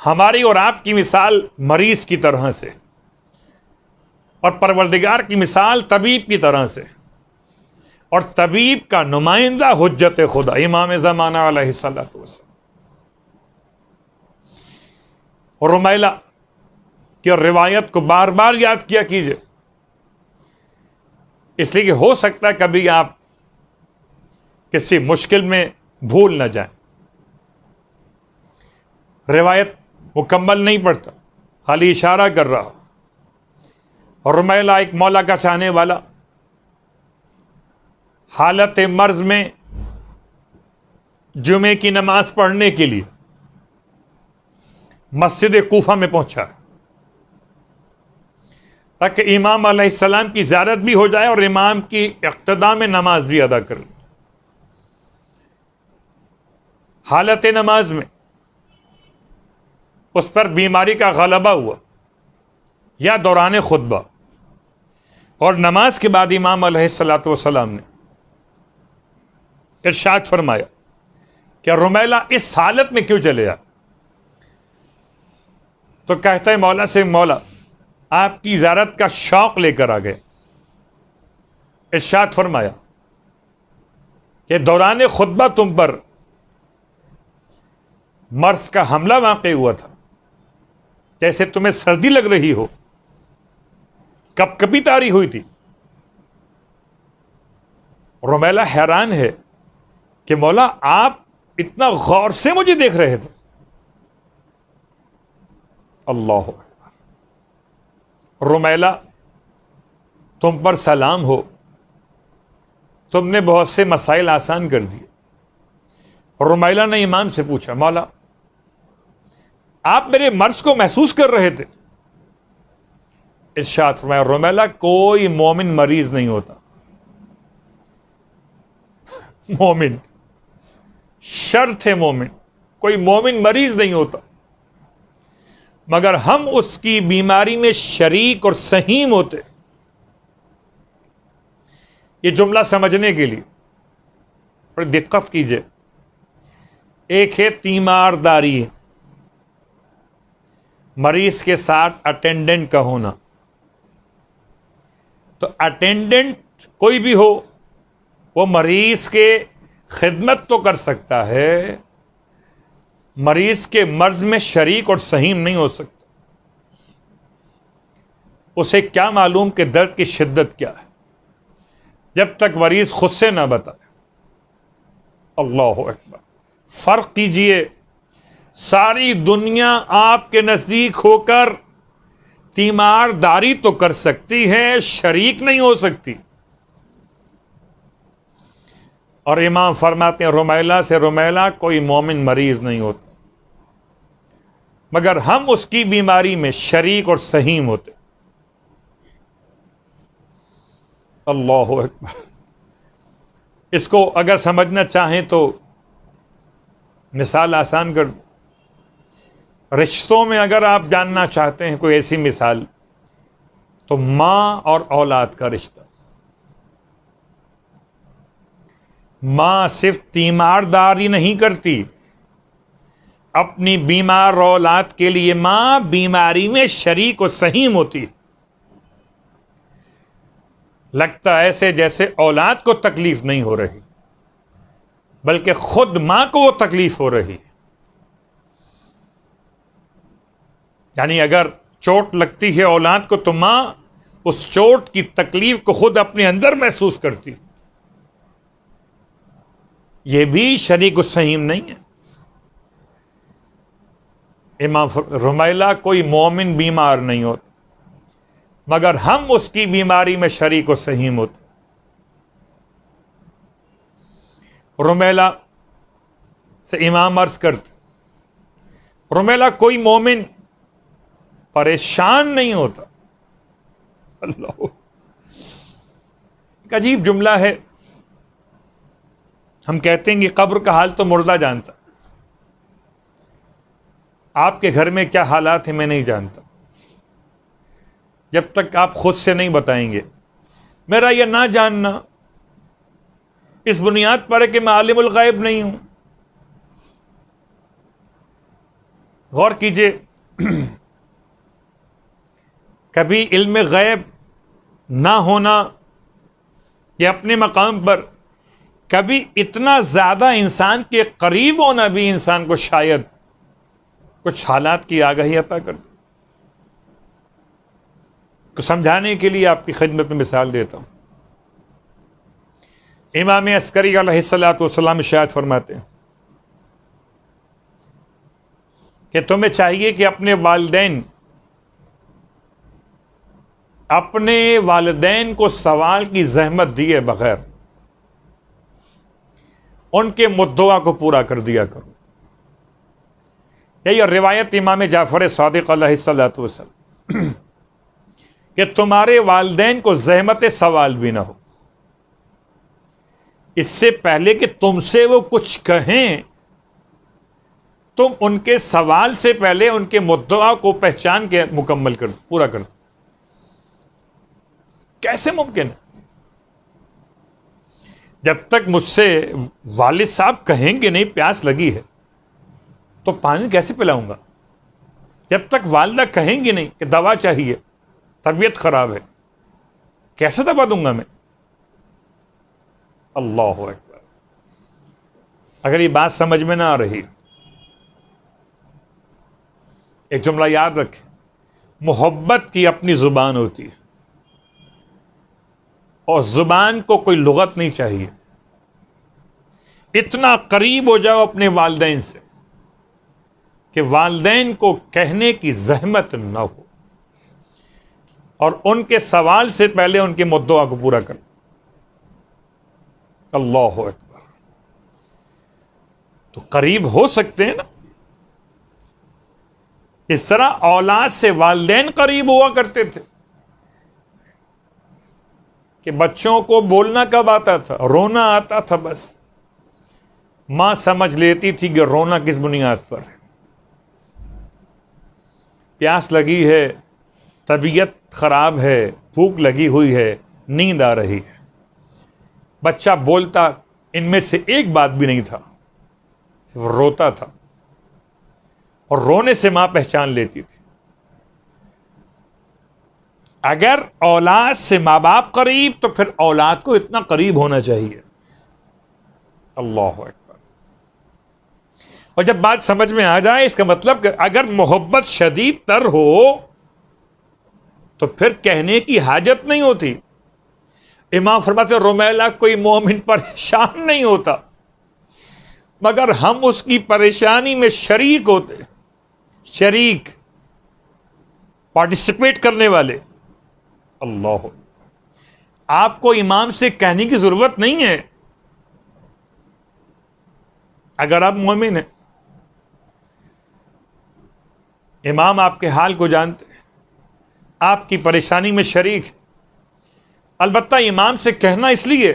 हमारी और आपकी मिसाल मरीज की तरह से और परवरदिगार की मिसाल तबीब की तरह से, और तबीब का नुमाइंदा हुज्जत खुदा इमाम ज़माना अलैहिस्सलातु वस्सलाम। और रुमैला की रिवायत को बार बार याद किया कीजिए, इसलिए कि हो सकता है कभी आप किसी मुश्किल में भूल न जाएं। रिवायत मुकम्मल नहीं पढ़ता, खाली इशारा कर रहा हो। और रुमैला एक मौला का चाहने वाला हालत मर्ज में जुमे की नमाज पढ़ने के लिए मस्जिद कूफा में पहुंचा ताकि इमाम अलैहिस्सलाम की ज़ियारत भी हो जाए और इमाम की इक़्तिदा में नमाज भी अदा कर ले। हालत नमाज में उस पर बीमारी का गलबा हुआ या दौरान खुतबा, और नमाज के बाद इमाम अलैहिस्सलातु वस्सलाम ने इरशाद फरमाया कि रुमैला इस हालत में क्यों चले आ? तो कहता है मौला से, मौला आपकी ज़ियारत का शौक लेकर आ गए। इरशाद फरमाया कि दौरान खुतबा तुम पर मर्ज का हमला वाक़ई हुआ था, जैसे तुम्हें सर्दी लग रही हो, कपकपी तारी हुई थी। रुमैला हैरान है कि मौला आप इतना गौर से मुझे देख रहे थे। अल्लाह अकबर। रुमैला तुम पर सलाम हो, तुमने बहुत से मसाइल आसान कर दिए। रुमैला ने इमाम से पूछा, मौला आप मेरे मर्ज को महसूस कर रहे थे? इरशाद फरमाया, रुमैला कोई मोमिन मरीज नहीं होता। मोमिन शर्त है, मोमिन कोई मोमिन मरीज नहीं होता, मगर हम उसकी बीमारी में शरीक और सहीम होते। ये जुमला समझने के लिए थोड़ी दिक्कत कीजिए। एक है तीमारदारी, मरीज के साथ अटेंडेंट का होना। तो अटेंडेंट कोई भी हो, वो मरीज के खिदमत तो कर सकता है, मरीज के मर्ज में शरीक और सहीम नहीं हो सकता। उसे क्या मालूम कि दर्द की शिद्दत क्या है, जब तक मरीज खुद से ना बताए। अल्लाह अकबर। फर्क कीजिए, सारी दुनिया आपके नजदीक होकर तीमारदारी तो कर सकती है, शरीक नहीं हो सकती। और इमाम फरमाते हैं रुमैला से, रुमैला कोई मोमिन मरीज नहीं होता, मगर हम उसकी बीमारी में शरीक और सहीम होते। अल्लाह अकबर। इसको अगर समझना चाहें तो मिसाल आसान कर दो। रिश्तों में अगर आप जानना चाहते हैं कोई ऐसी मिसाल, तो माँ और औलाद का रिश्ता। माँ सिर्फ तीमारदारी नहीं करती, अपनी बीमार औलाद के लिए माँ बीमारी में शरीक और सहीम होती। लगता ऐसे जैसे औलाद को तकलीफ नहीं हो रही, बल्कि खुद माँ को वो तकलीफ हो रही। यानी अगर चोट लगती है औलाद को, तो माँ उस चोट की तकलीफ को खुद अपने अंदर महसूस करती। यह भी शरीक और सहीम नहीं है। इमाम रुमैला कोई मोमिन बीमार नहीं होता, मगर हम उसकी बीमारी में शरीक और सहीम होते। रुमैला से इमाम अर्ज करते, रुमैला कोई मोमिन परेशान नहीं होता। अल्लाह, एक अजीब जुमला है। हम कहते हैं कि कब्र का हाल तो मुर्दा जानता। आपके घर में क्या हालात हैं मैं नहीं जानता, जब तक आप खुद से नहीं बताएंगे। मेरा यह ना जानना इस बुनियाद पर है कि मैं आलिमुल गैब नहीं हूं। गौर कीजिए, कभी इल्म गैब ना होना या अपने मकाम पर कभी इतना ज़्यादा इंसान के करीब होना भी इंसान को शायद कुछ हालात की आगाही अता कर दे। को समझाने के लिए आपकी खिदमत में मिसाल देता हूँ। इमाम अस्करी अलैहिस्सलातु वस्सलाम शायद फरमाते हैं कि तुम्हें चाहिए कि अपने वालिदैन को सवाल की जहमत दिए बगैर उनके मुद्दों को पूरा कर दिया करो। यही रिवायत इमाम जाफर सादिक अलैहिस्सलातु वस्सलाम कि तुम्हारे वालिदैन को ज़हमत सवाल भी ना हो, इससे पहले कि तुमसे वो कुछ कहें तुम उनके सवाल से पहले उनके मुद्दों को पहचान के मुकम्मल कर पूरा कर दो। कैसे मुमकिन है? जब तक मुझसे वालिद साहब कहेंगे नहीं प्यास लगी है तो पानी कैसे पिलाऊंगा? जब तक वालिदा कहेंगे नहीं कि दवा चाहिए, तबीयत खराब है, कैसे दवा दूंगा मैं? अल्लाह अकबर। अगर ये बात समझ में ना आ रही, एक जुमला याद रखें, मोहब्बत की अपनी जुबान होती है और जुबान को कोई लुगत नहीं चाहिए। इतना करीब हो जाओ अपने वालिदैन से कि वालिदैन को कहने की जहमत न हो और उनके सवाल से पहले उनके मुद्दों को पूरा कर। अल्लाह अकबर। तो करीब हो सकते हैं ना। इस तरह औलाद से वालिदैन करीब हुआ करते थे कि बच्चों को बोलना कब आता था? रोना आता था। बस मां समझ लेती थी कि रोना किस बुनियाद पर है। प्यास लगी है, तबीयत खराब है, भूख लगी हुई है, नींद आ रही है। बच्चा बोलता इनमें से एक बात भी नहीं था, सिर्फ रोता था और रोने से मां पहचान लेती थी। अगर औलाद से माँ बाप करीब तो फिर औलाद को इतना करीब होना चाहिए। अल्लाह अकबर। और जब बात समझ में आ जाए, इसका मतलब कि अगर मोहब्बत शदीद तर हो तो फिर कहने की हाजत नहीं होती। इमाम फरमाते रुमैला कोई मोमिन परेशान नहीं होता मगर हम उसकी परेशानी में शरीक होते, शरीक पार्टिसिपेट करने वाले। अल्लाह। आपको इमाम से कहने की जरूरत नहीं है अगर आप मोमिन हैं। इमाम आपके हाल को जानते हैं, आपकी परेशानी में शरीक। अलबत्ता इमाम से कहना इसलिए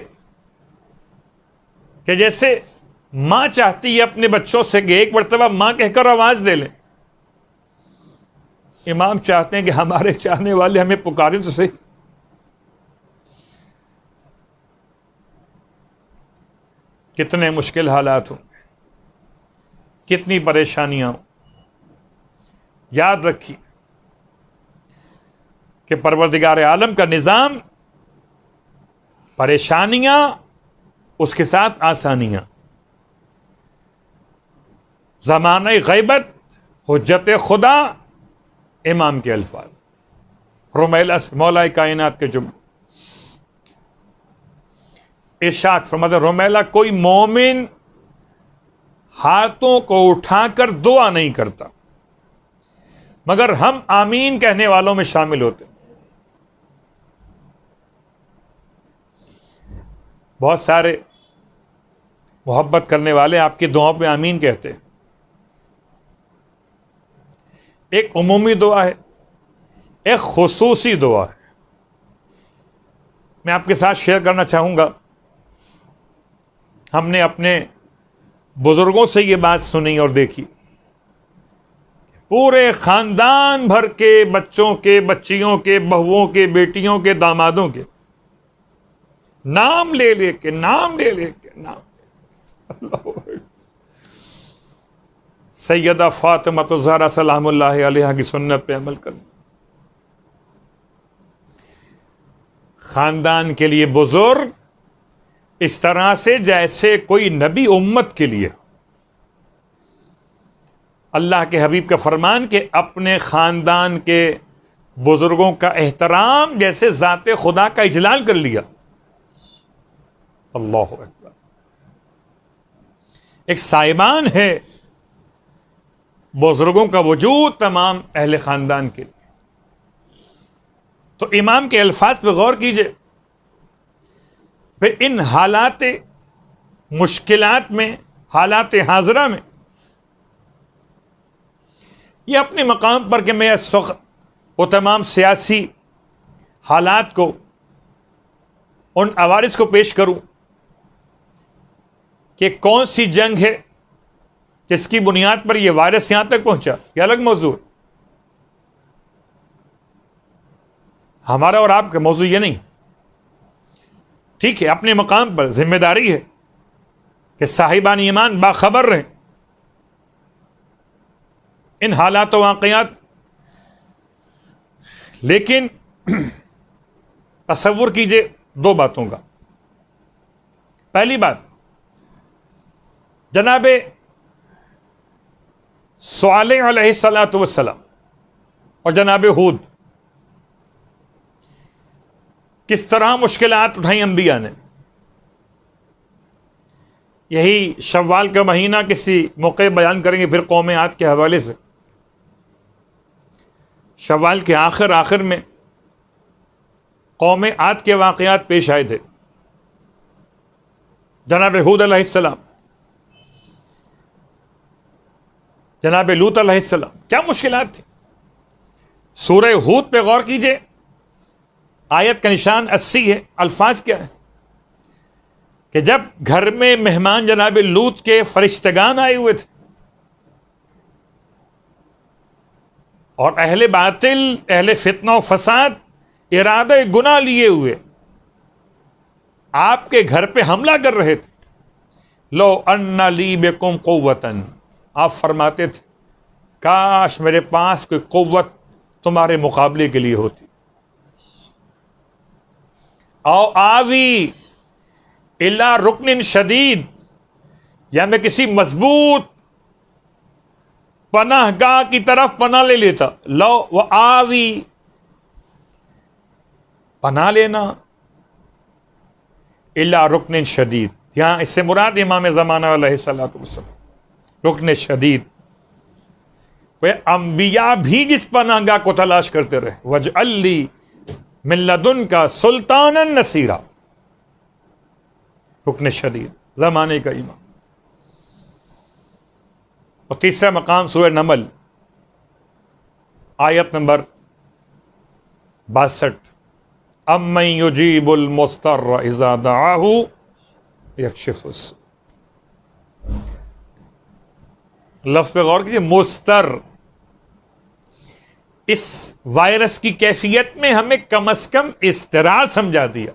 कि जैसे मां चाहती है अपने बच्चों से कि एक मर्तबा मां कहकर आवाज दे लें, इमाम चाहते हैं कि हमारे चाहने वाले हमें पुकारें तो सही। कितने मुश्किल हालात हों, कितनी परेशानियां हों, याद रखिए कि परवरदिगार आलम का निजाम, परेशानियां उसके साथ आसानियां। ज़माने गैबत, हुज्जत खुदा, इमाम के अल्फाज, रुमैला मौला कायनात के जुम्मे। इरशाद फरमाते रुमैला कोई मोमिन हाथों को उठाकर दुआ नहीं करता मगर हम आमीन कहने वालों में शामिल होते। बहुत सारे मोहब्बत करने वाले आपकी दुआओं पे आमीन कहते हैं। एक उमूमी दुआ है, एक खुसूसी दुआ है। मैं आपके साथ शेयर करना चाहूंगा। हमने अपने बुजुर्गों से ये बात सुनी और देखी। पूरे खानदान भर के बच्चों के, बच्चियों के, बहुओं के, बेटियों के, दामादों के नाम ले लेके सैयदा फातिमा ज़हरा सलामुल्लाह अलैहा की सुन्नत पे अमल करना। खानदान के लिए बुजुर्ग इस तरह से जैसे कोई नबी उम्मत के लिए। अल्लाह के हबीब का फरमान कि अपने खानदान के बुजुर्गों का एहतराम जैसे ज़ाते खुदा का इजलाल कर लिया। अल्लाह अकबर। एक साइबान है बुजुर्गों का वजूद तमाम अहले खानदान के लिए। तो इमाम के अल्फाज पे गौर कीजिए। फिर इन हालात मुश्किलात में, हालात हाजरा में, ये अपने मकाम पर कि मैं इस वक्त वो तमाम सियासी हालात को, उन अवारिस को पेश करूं कि कौन सी जंग है जिसकी बुनियाद पर यह वायरस यहां तक पहुंचा, यह अलग मौजू है। हमारा और आपका मौजू ये नहीं। ठीक है, अपने मकाम पर जिम्मेदारी है कि साहिबान ईमान बाखबर रहें इन हालात व वाक़यात। लेकिन तसव्वुर कीजिए दो बातों का। पहली बात, जनाबे सालेह अलैहिस्सलातु वस्सलाम और जनाबे हूद किस तरह मुश्किलात उठाई अंबिया ने। यही शव्वाल का महीना किसी मौके बयान करेंगे फिर कौम आद के हवाले से। शव्वाल के आखिर में कौम आद के वाक़यात पेश आए थे। जनाब हूद अलैहिस्सलाम, जनाब लूत अलैहिस्सलाम, क्या मुश्किलात थी। सूरह हूद पे गौर कीजिए। आयत का निशान 80 है। अल्फाज क्या है कि जब घर में मेहमान जनाब लूत के फरिश्तगान आए हुए थे और अहले बातिल, अहले फितना फसाद इरादे गुनाह लिए हुए आपके घर पे हमला कर रहे थे। लो अन्ना ली बिकुम कुव्वतन, आप फरमाते थे काश मेरे पास कोई कुव्वत तुम्हारे मुकाबले के लिए होती। आओ आवी इला रुकनिन शदीद, या मैं किसी मजबूत पनाहगाह की तरफ पनाह ले लेता। लो व आवी, पनाह लेना, इला रुकनिन शदीद, यहां इससे मुराद इमाम ज़माना अलैहिस्सलातु वस्सलाम, रुकन शदीद। वे अंबिया भी जिस पनाहगाह को तलाश करते रहे। वजअल्ली मिन लदुनका सुल्तानन नसीरा, रुकन शदीद, जमाने का इमाम। और तीसरा मकाम सूरह नमल आयत नंबर 62, अम्मन युजीबुल मुस्तर्र इज़ा दआहु यक्शिफुस। लफ्ज़ पे गौर कीजिए, मुस्तर। इस वायरस की कैफियत में हमें कम से कम इस्तरार समझा दिया।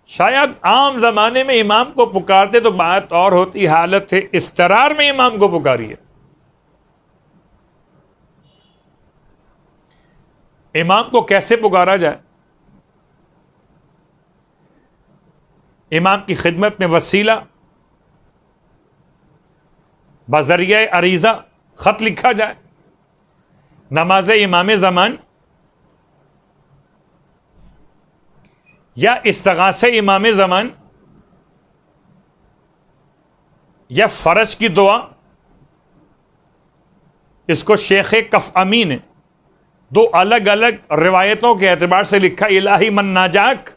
शायद आम जमाने में इमाम को पुकारते तो बात और होती, हालत है इस्तरार में इमाम को पुकारिए। इमाम को कैसे पुकारा जाए? इमाम की खिदमत में वसीला बज़रिया अरीज़ा खत लिखा जाए। नमाज इमाम ज़मान या इस्तगासे इमाम ज़मान या फ़र्ज की दुआ, इसको शेख कफ अमी ने दो अलग अलग रिवायतों के एतबार से लिखा। इलाही मन नाजाक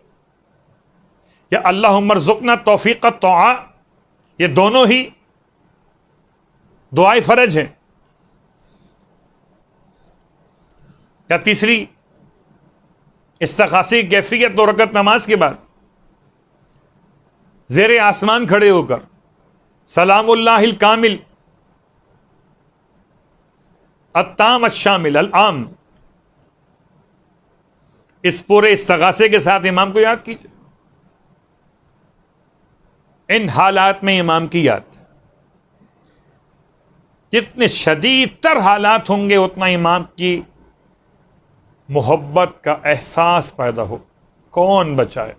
या अल्लाहुम्मा रज़ुक़ना तौफ़ीक़ तौआ, ये दोनों ही दुआए फ़र्ज हैं। या तीसरी इस्तग़ासी कैफियत 2 रकअत नमाज के बाद ज़ेरे आसमान खड़े होकर सलामुल्लाहिल कामिल अत्ताम अश्शामिल अल आम, इस पूरे इस्तग़ासे के साथ इमाम को याद कीजिए। इन हालात में इमाम की याद, जितने शदीद तर हालात होंगे उतना इमाम की मोहब्बत का एहसास पैदा हो। कौन बचाए?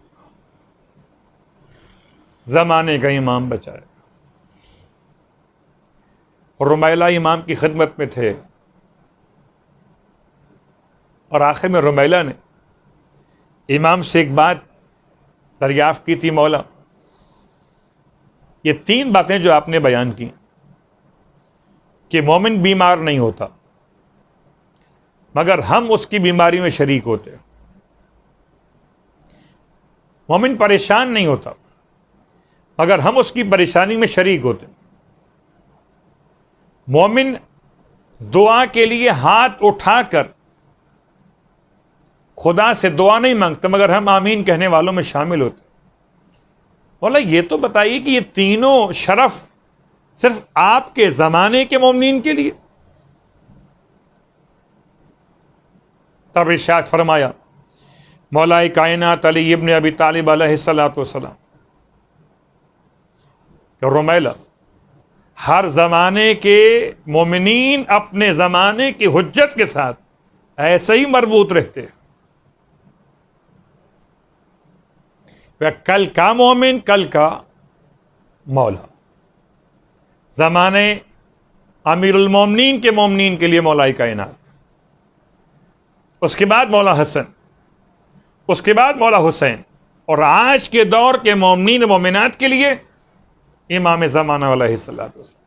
ज़माने का इमाम बचाए। और रुमैला इमाम की खिदमत में थे और आखिर में रुमैला ने इमाम से एक बात दरियाफ्त की थी, मौला ये 3 बातें जो आपने बयान की कि मोमिन बीमार नहीं होता मगर हम उसकी बीमारी में शरीक होते, मोमिन परेशान नहीं होता मगर हम उसकी परेशानी में शरीक होते, मोमिन दुआ के लिए हाथ उठाकर खुदा से दुआ नहीं मांगते मगर हम आमीन कहने वालों में शामिल होते। बोला ये तो बताइए कि ये तीनों शरफ सिर्फ आपके ज़माने के मोमिनीन के लिए? तब इरशाद फरमाया मौलाए कायनात अली इब्न अबी तालिब अलैहिस्सलातु वस्सलाम कि रुमैला हर ज़माने के मोमिनीन अपने ज़माने की हुज्जत के साथ ऐसे ही मरबूत रहते हैं। वह कल का मोमिन कल का मौला। ज़माने अमीरुल मोमिनीन के मोमिनीन के लिए मौलाई कायनात, उसके बाद मौला हसन, उसके बाद मौला हुसैन, और आज के दौर के मोमिनीन मोमिनात के लिए इमाम ज़माना अलैहिस्सलातु वस्सलाम।